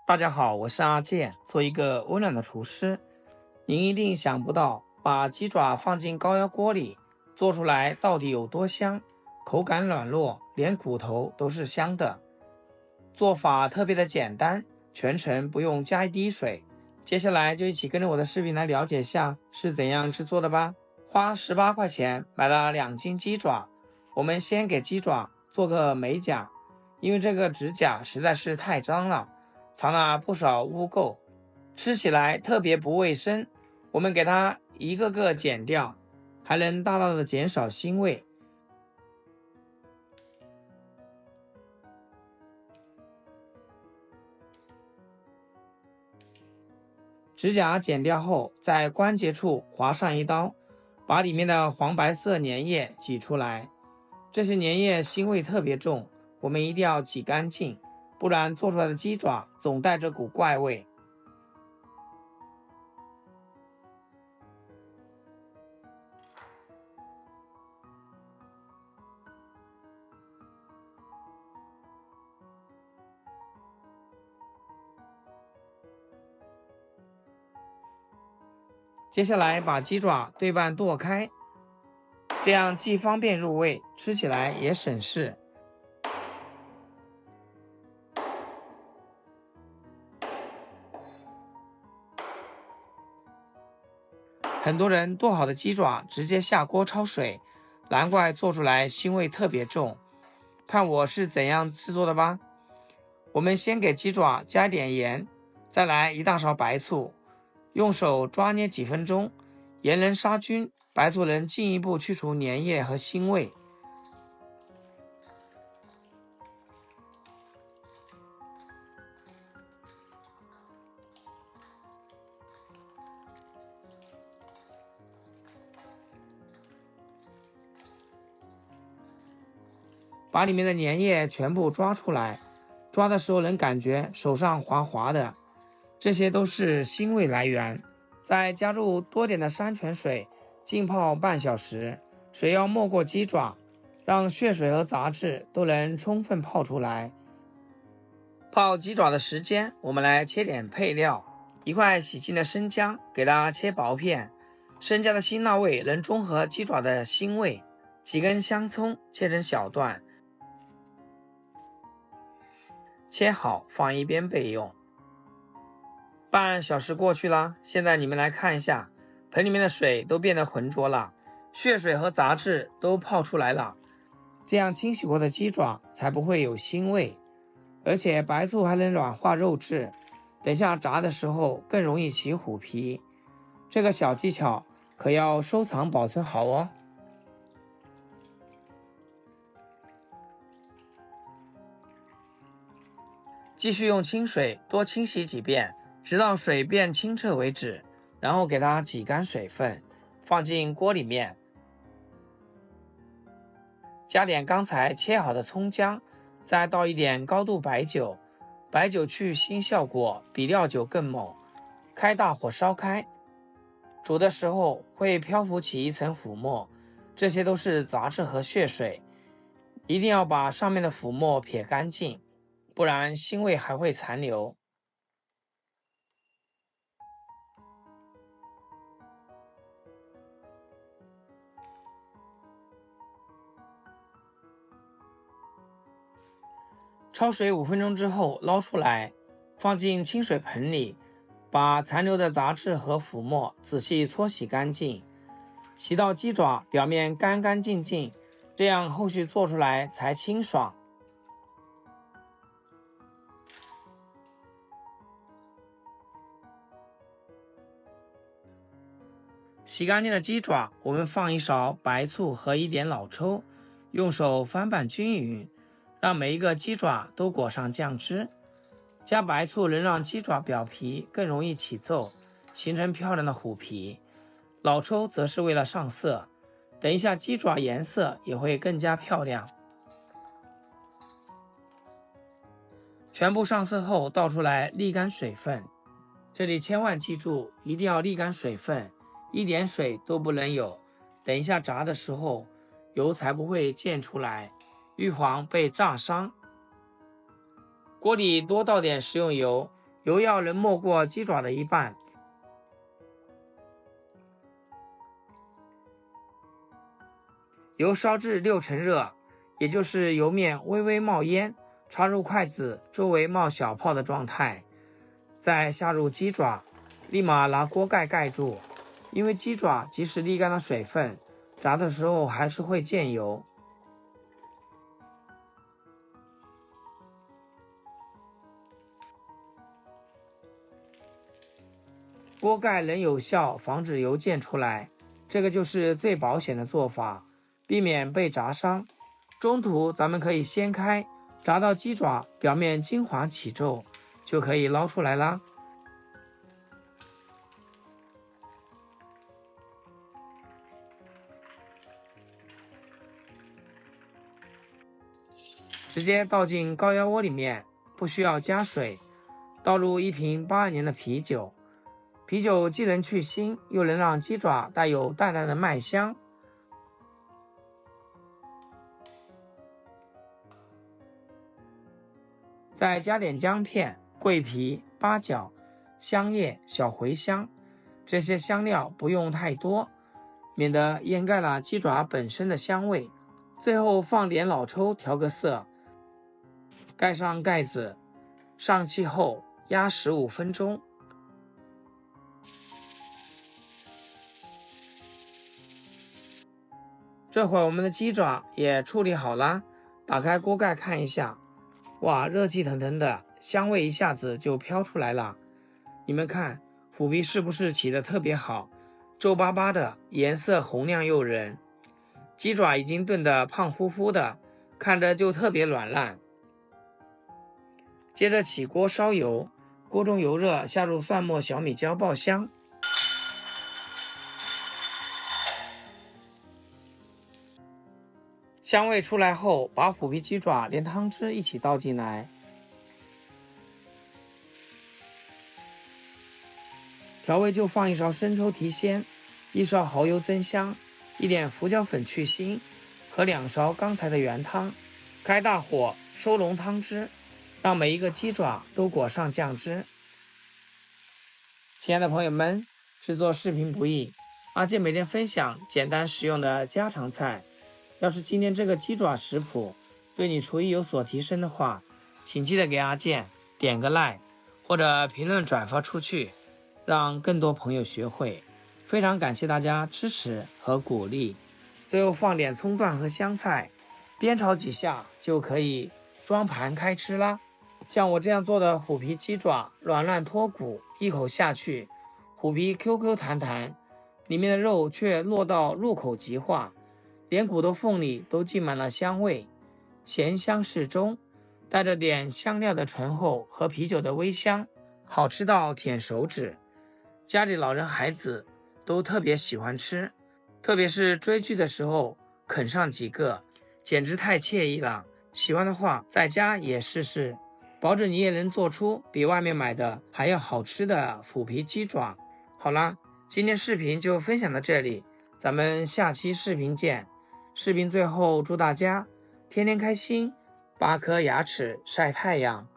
大家好，我是阿健，做一个温暖的厨师。您一定想不到，把鸡爪放进高压锅里，做出来到底有多香，口感软糯，连骨头都是香的。做法特别的简单，全程不用加一滴水。接下来就一起跟着我的视频来了解下是怎样制作的吧。花18块钱买了2斤鸡爪，我们先给鸡爪做个美甲，因为这个指甲实在是太脏了，藏了不少污垢，吃起来特别不卫生。我们给它一个个剪掉，还能大大的减少腥味。指甲剪掉后，在关节处划上一刀，把里面的黄白色粘液挤出来。这些粘液腥味特别重，我们一定要挤干净，不然做出来的鸡爪总带着股怪味。接下来把鸡爪对半剁开，这样既方便入味，吃起来也省事。很多人剁好的鸡爪直接下锅焯水，难怪做出来腥味特别重。看我是怎样制作的吧。我们先给鸡爪加点盐，再来1大勺白醋，用手抓捏几分钟，盐能杀菌，白醋能进一步去除粘液和腥味。把里面的粘液全部抓出来，抓的时候能感觉手上滑滑的，这些都是腥味来源。再加入多点的山泉水，浸泡半小时，水要没过鸡爪，让血水和杂质都能充分泡出来。泡鸡爪的时间，我们来切点配料。1块洗净的生姜，给它切薄片，生姜的辛辣味能中和鸡爪的腥味。几根香葱切成小段，切好放一边备用。半小时过去了，现在你们来看一下，盆里面的水都变得浑浊了，血水和杂质都泡出来了。这样清洗过的鸡爪才不会有腥味，而且白醋还能软化肉质，等下炸的时候更容易起虎皮。这个小技巧可要收藏保存好哦。继续用清水多清洗几遍，直到水变清澈为止，然后给它挤干水分，放进锅里面，加点刚才切好的葱姜，再倒一点高度白酒，白酒去腥效果比料酒更猛。开大火烧开，煮的时候会漂浮起一层浮沫，这些都是杂质和血水，一定要把上面的浮沫撇干净，不然腥味还会残留。焯水5分钟之后捞出来，放进清水盆里，把残留的杂质和浮沫仔细搓洗干净，洗到鸡爪表面干干净净，这样后续做出来才清爽。洗干净的鸡爪，我们放1勺白醋和1点老抽，用手翻拌均匀，让每一个鸡爪都裹上酱汁。加白醋能让鸡爪表皮更容易起皱，形成漂亮的虎皮。老抽则是为了上色，等一下鸡爪颜色也会更加漂亮。全部上色后倒出来沥干水分，这里千万记住，一定要沥干水分，一点水都不能有，等一下炸的时候油才不会溅出来，预防被炸伤。锅里多倒点食用油，油要能没过鸡爪的一半。油烧至6成热，也就是油面微微冒烟，插入筷子周围冒小泡的状态，再下入鸡爪，立马拿锅盖盖住，因为鸡爪即使沥干了水分，炸的时候还是会溅油。锅盖能有效防止油溅出来，这个就是最保险的做法，避免被炸伤。中途咱们可以掀开，炸到鸡爪表面金黄起皱，就可以捞出来啦。直接倒进高压锅里面，不需要加水，倒入1瓶82年的啤酒。啤酒既能去腥，又能让鸡爪带有淡淡的麦香。再加点姜片、桂皮、八角、香叶、小茴香，这些香料不用太多，免得掩盖了鸡爪本身的香味。最后放点老抽调个色，盖上盖子，上气后压15分钟。这会儿我们的鸡爪也处理好了，打开锅盖看一下，哇，热气腾腾的，香味一下子就飘出来了。你们看虎皮是不是起得特别好，皱巴巴的，颜色红亮诱人。鸡爪已经炖得胖乎乎的，看着就特别软烂。接着起锅烧油，锅中油热，下入蒜末、小米椒爆香。香味出来后，把虎皮鸡爪连汤汁一起倒进来，调味就放1勺生抽提鲜，1勺蚝油增香，1点胡椒粉去腥，和2勺刚才的原汤。开大火收拢汤汁，让每一个鸡爪都裹上酱汁。亲爱的朋友们，制作视频不易，阿健每天分享简单实用的家常菜。要是今天这个鸡爪食谱对你厨艺有所提升的话，请记得给阿健点个 like 或者评论转发出去，让更多朋友学会。非常感谢大家支持和鼓励。最后放点葱段和香菜，煸炒几下就可以装盘开吃啦。像我这样做的虎皮鸡爪软烂脱骨，一口下去，虎皮 QQ 弹弹，里面的肉却落到入口即化，连骨头缝里都浸满了香味，咸香适中，带着点香料的醇厚和啤酒的微香，好吃到舔手指。家里老人孩子都特别喜欢吃，特别是追剧的时候啃上几个，简直太惬意了。喜欢的话在家也试试，保准你也能做出比外面买的还要好吃的虎皮鸡爪。好啦，今天视频就分享到这里，咱们下期视频见。视频最后祝大家天天开心，8颗牙齿晒太阳。